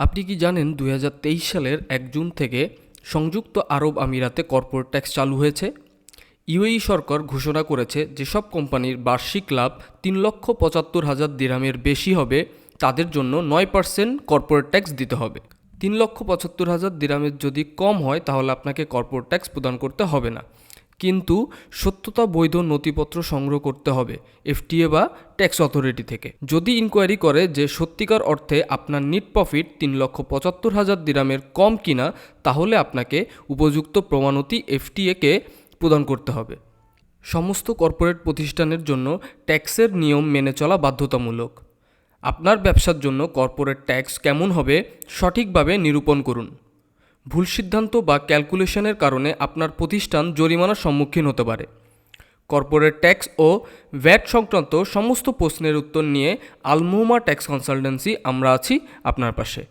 আপনি কি জানেন ২০২৩ সালের ১ জুন থেকে সংযুক্ত আরব আমিরাতে কর্পোরেট ট্যাক্স চালু হয়েছে। ইউএই সরকার ঘোষণা করেছে যেসব কোম্পানির বার্ষিক লাভ ৩,৭৫,০০০ দিরহামের বেশি হবে তাদের জন্য ৯% কর্পোরেট ট্যাক্স দিতে হবে। ৩,৭৫,০০০ দিরহামের যদি কম হয় তাহলে আপনাকে কর্পোরেট ট্যাক্স প্রদান করতে হবে না, কিন্তু সত্যতা বৈধ নথিপত্র সংগ্রহ করতে হবে এফটিএ বা ট্যাক্স অথরিটি থেকে। যদি ইনকোয়ারি করে যে সত্যিকার অর্থে আপনার নেট প্রফিট ৩,৭৫,০০০ দিরহামের কম কিনা, তাহলে আপনাকে উপযুক্ত প্রমাণতি এফটিএকে প্রদান করতে হবে। সমস্ত কর্পোরেট প্রতিষ্ঠানের জন্য ট্যাক্সের নিয়ম মেনে চলা বাধ্যতামূলক। আপনার ব্যবসার জন্য কর্পোরেট ট্যাক্স কেমন হবে সঠিকভাবে নিরূপণ করুন। ভুল সিদ্ধান্ত বা ক্যালকুলেশনের কারণে আপনার প্রতিষ্ঠান জরিমানার সম্মুখীন হতে পারে। কর্পোরেট ট্যাক্স ও ভ্যাট সংক্রান্ত সমস্ত প্রশ্নের উত্তর নিয়ে আল মুহম্মা ট্যাক্স কনসালটেন্সি আমরা আছি আপনার পাশে।